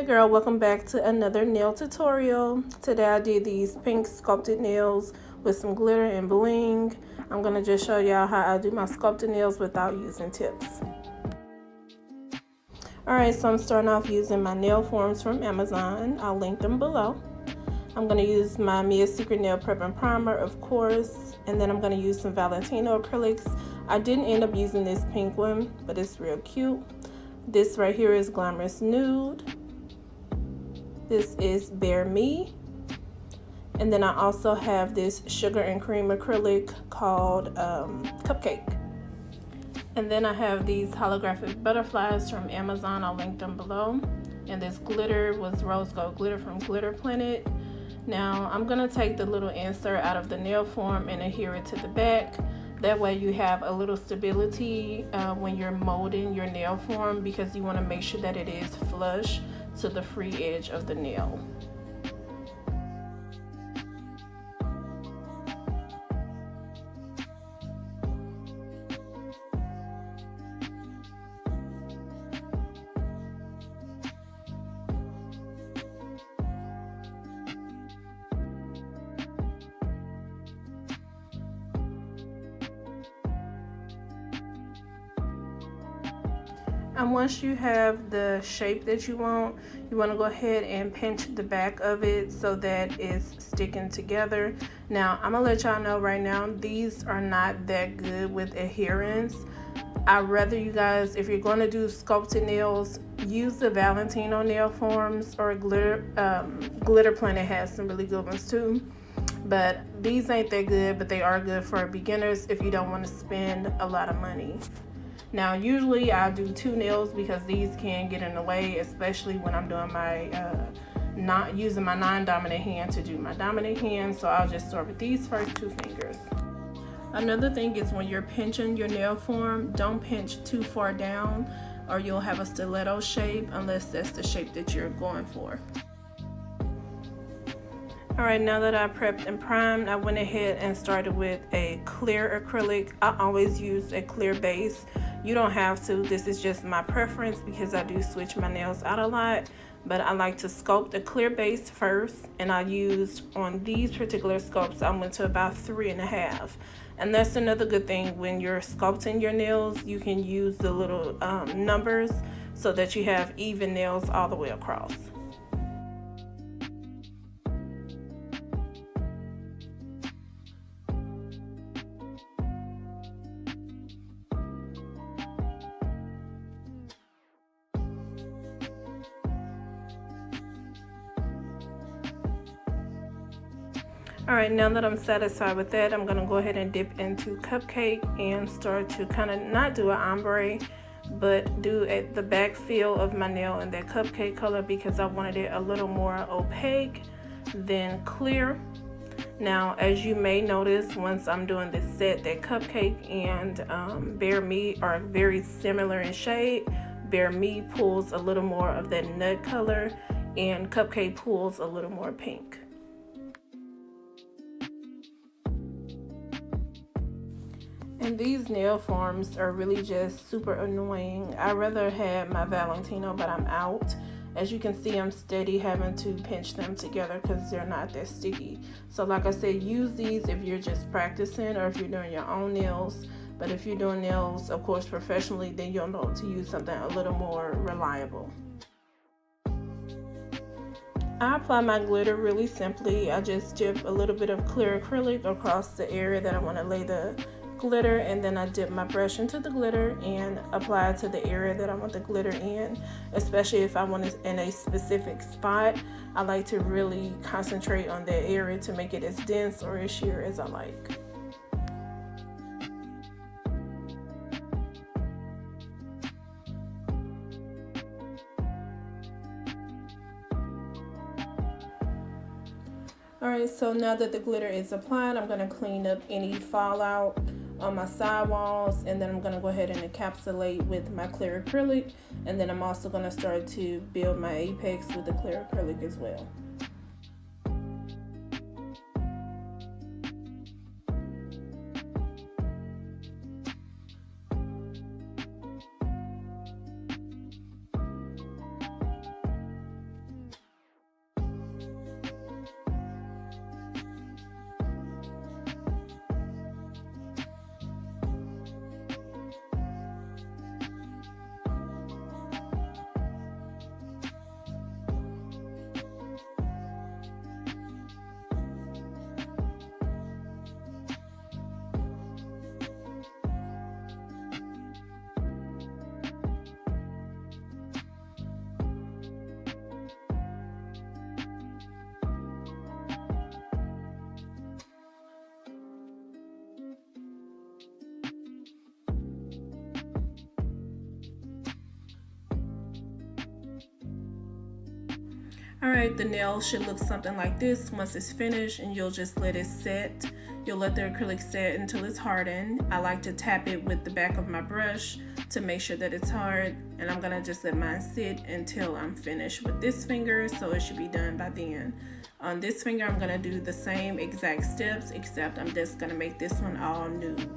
girl, welcome back to another nail tutorial. Today I did these pink sculpted nails with some glitter and bling. I'm going to just show y'all how I do my sculpted nails without using tips. Alright, so I'm starting off using my nail forms from Amazon. I'll link them below. I'm going to use my Mia Secret Nail Prep and Primer, of course, and then I'm going to use some Valentino acrylics. I didn't end up using this pink one, but it's real cute. This right here is Glamorous Nude. This is Bare Me. And then I also have this sugar and cream acrylic called Cupcake. And then I have these holographic butterflies from Amazon. I'll link them below. And this glitter was rose gold glitter from Glitter Planet. Now I'm gonna take the little insert out of the nail form and adhere it to the back. That way you have a little stability when you're molding your nail form, because you want to make sure that it is flush to the free edge of the nail. And once you have the shape that you want to go ahead and pinch the back of it so that it's sticking together. Now, I'm gonna let y'all know right now, these are not that good with adherence. I'd rather you guys, if you're gonna do sculpted nails, use the Valentino nail forms, or Glitter Planet has some really good ones too. But these ain't that good, but they are good for beginners if you don't want to spend a lot of money. Now, usually I do 2 nails because these can get in the way, especially when I'm doing my, not using my non-dominant hand to do my dominant hand. So I'll just start with these first 2 fingers. Another thing is when you're pinching your nail form, don't pinch too far down or you'll have a stiletto shape, unless that's the shape that you're going for. Alright, now that I prepped and primed, I went ahead and started with a clear acrylic. I always use a clear base. You don't have to. This is just my preference because I do switch my nails out a lot. But I like to sculpt a clear base first, and I used, on these particular sculpts, I went to about 3.5. And that's another good thing when you're sculpting your nails. You can use the little numbers so that you have even nails all the way across. Alright, now that I'm satisfied with that, I'm going to go ahead and dip into Cupcake and start to kind of not do an ombre, but do the back feel of my nail in that Cupcake color, because I wanted it a little more opaque than clear. Now, as you may notice, once I'm doing this set, that Cupcake and Bare Me are very similar in shade. Bare Me pulls a little more of that nut color, and Cupcake pulls a little more pink. And these nail forms are really just super annoying. I'd rather have my Valentino, but I'm out. As you can see, I'm steady having to pinch them together because they're not that sticky. So like I said, use these if you're just practicing or if you're doing your own nails. But if you're doing nails, of course, professionally, then you'll know to use something a little more reliable. I apply my glitter really simply. I just dip a little bit of clear acrylic across the area that I want to lay the glitter, and then I dip my brush into the glitter and apply it to the area that I want the glitter in. Especially if I want it in a specific spot, I like to really concentrate on that area to make it as dense or as sheer as I like. Alright, so now that the glitter is applied, I'm going to clean up any fallout on my sidewalls, and then I'm going to go ahead and encapsulate with my clear acrylic, and then I'm also going to start to build my apex with the clear acrylic as well. All right, the nail should look something like this once it's finished, and you'll just let it set. You'll let the acrylic set until it's hardened. I like to tap it with the back of my brush to make sure that it's hard, and I'm gonna just let mine sit until I'm finished with this finger, so it should be done by then. On this finger, I'm gonna do the same exact steps, except I'm just gonna make this one all nude.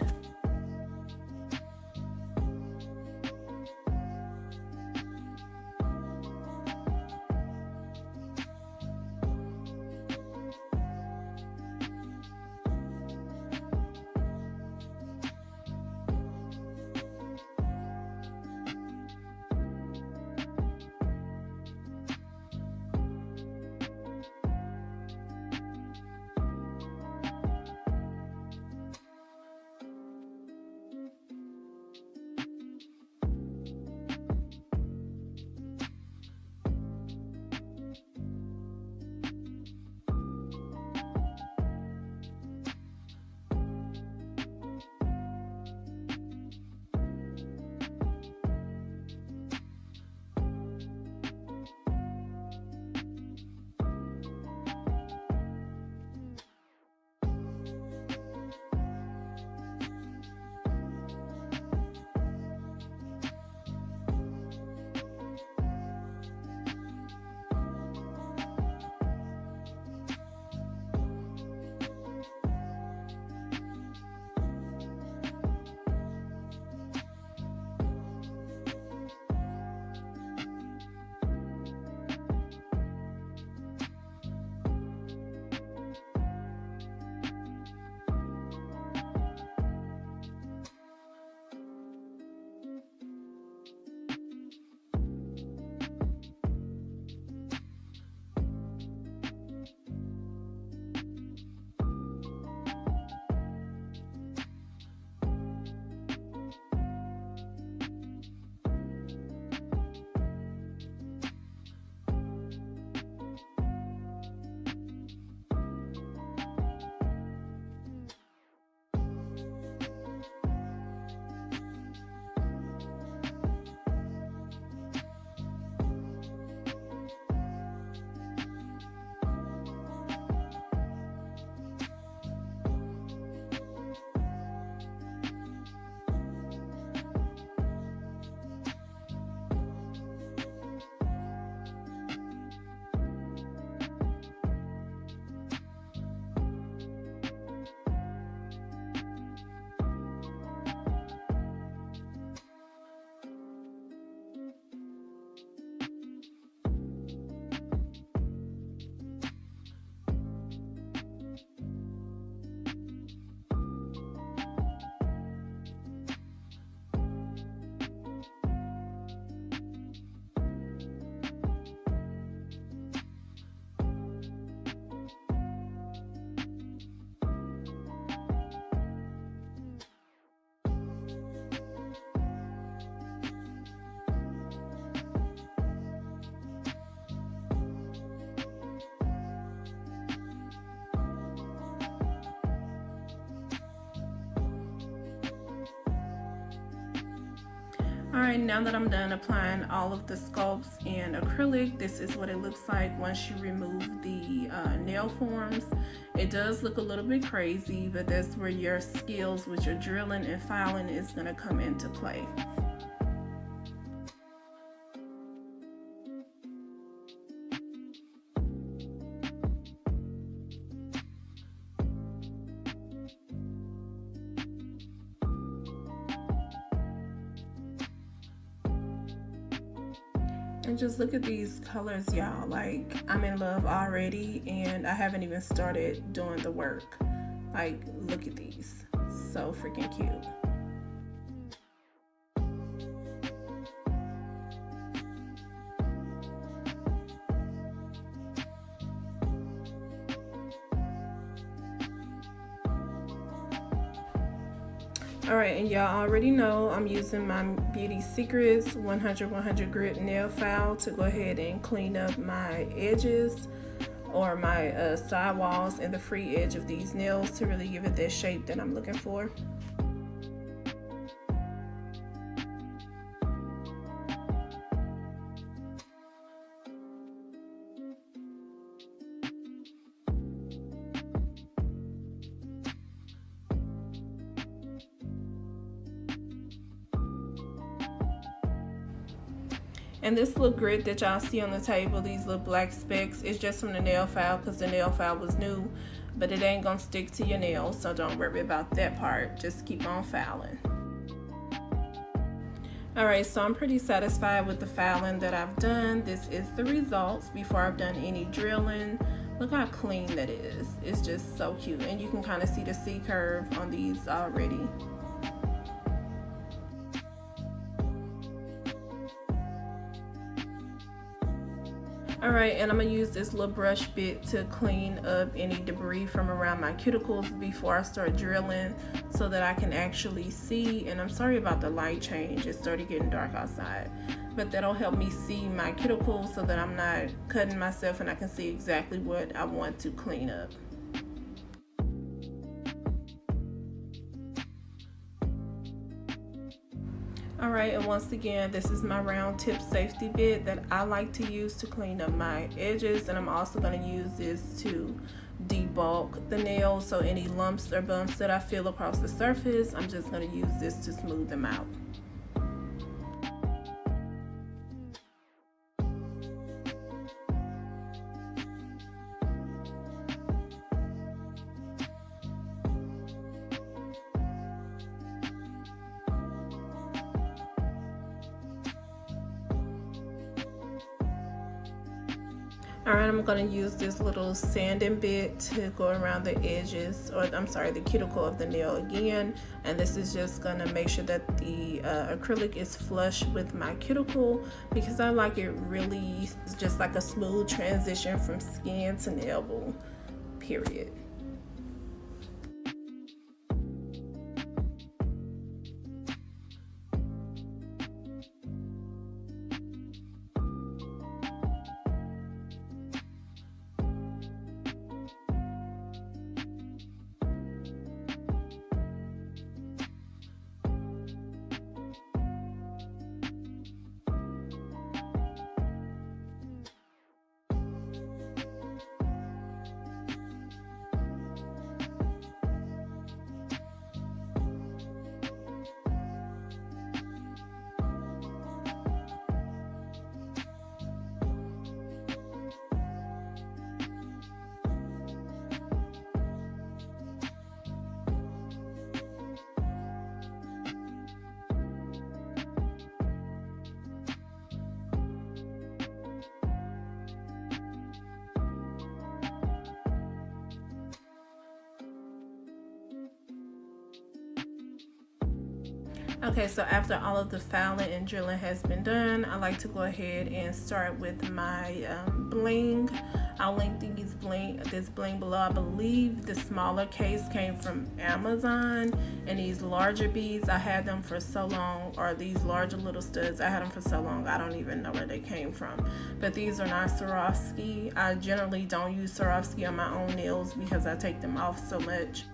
Alright, now that I'm done applying all of the sculpts in acrylic, this is what it looks like once you remove the nail forms. It does look a little bit crazy, but that's where your skills with your drilling and filing is going to come into play. And just look at these colors, y'all. Like, I'm in love already, and I haven't even started doing the work. Like, look at these. So freaking cute. Alright, and y'all already know I'm using my Beauty Secrets 100 grit nail file to go ahead and clean up my edges or my side walls and the free edge of these nails to really give it that shape that I'm looking for. And this little grit that y'all see on the table, these little black specks, is just from the nail file because the nail file was new, but it ain't gonna stick to your nails, so don't worry about that part. Just keep on filing. Alright, so I'm pretty satisfied with the filing that I've done. This is the results before I've done any drilling. Look how clean that is. It's just so cute, and you can kind of see the C curve on these already. Alright, and I'm going to use this little brush bit to clean up any debris from around my cuticles before I start drilling so that I can actually see. And I'm sorry about the light change, it started getting dark outside, but that'll help me see my cuticles so that I'm not cutting myself and I can see exactly what I want to clean up. Alright, and once again, this is my round tip safety bit that I like to use to clean up my edges, and I'm also going to use this to debulk the nails, so any lumps or bumps that I feel across the surface, I'm just going to use this to smooth them out. Alright, I'm going to use this little sanding bit to go around the edges, or I'm sorry, the cuticle of the nail again, and this is just going to make sure that the acrylic is flush with my cuticle, because I like it really just like a smooth transition from skin to nail, period. Okay, so after all of the filing and drilling has been done, I like to go ahead and start with my bling. I'll link this bling below. I believe the smaller case came from Amazon, and these larger beads, I had them for so long, or these larger little studs, I had them for so long, I don't even know where they came from. But these are not Swarovski. I generally don't use Swarovski on my own nails because I take them off so much.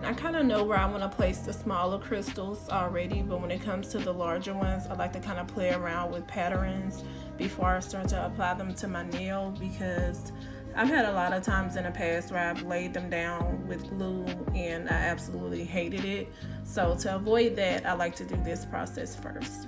I kind of know where I want to place the smaller crystals already, but when it comes to the larger ones, I like to kind of play around with patterns before I start to apply them to my nail, because I've had a lot of times in the past where I've laid them down with glue and I absolutely hated it. So to avoid that, I like to do this process first.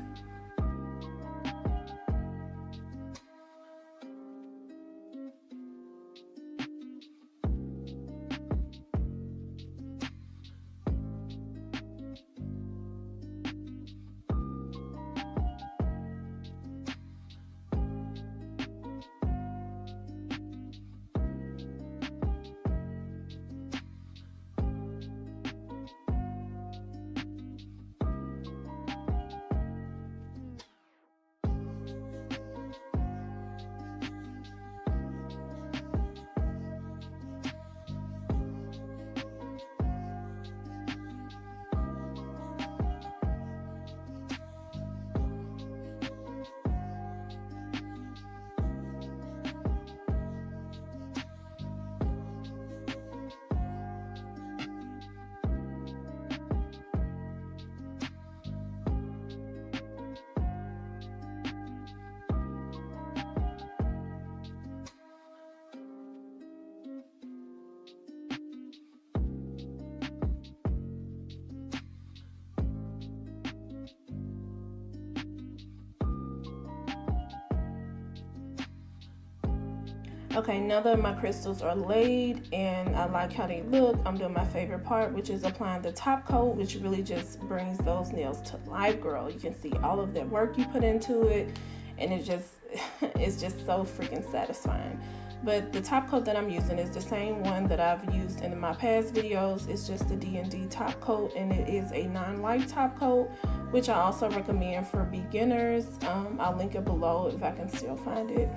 Okay, now that my crystals are laid and I like how they look, I'm doing my favorite part, which is applying the top coat, which really just brings those nails to life, girl. You can see all of the work you put into it, and it's just so freaking satisfying. But the top coat that I'm using is the same one that I've used in my past videos. It's just the D&D top coat, and it is a non-light top coat, which I also recommend for beginners. I'll link it below if I can still find it.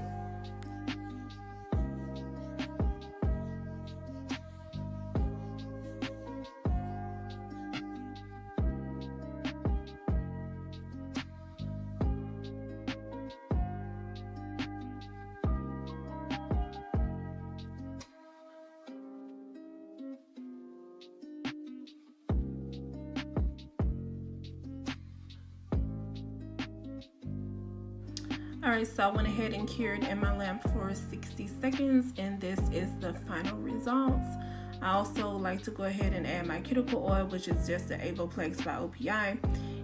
Alright, so I went ahead and cured in my lamp for 60 seconds, and this is the final results. I also like to go ahead and add my cuticle oil, which is just the Avoplex by OPI.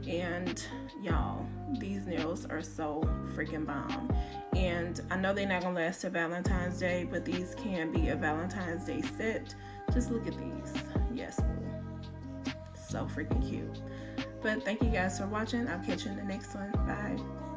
And y'all, these nails are so freaking bomb. And I know they're not gonna last till Valentine's Day, but these can be a Valentine's Day set. Just look at these. Yes, so freaking cute. But thank you guys for watching. I'll catch you in the next one. Bye.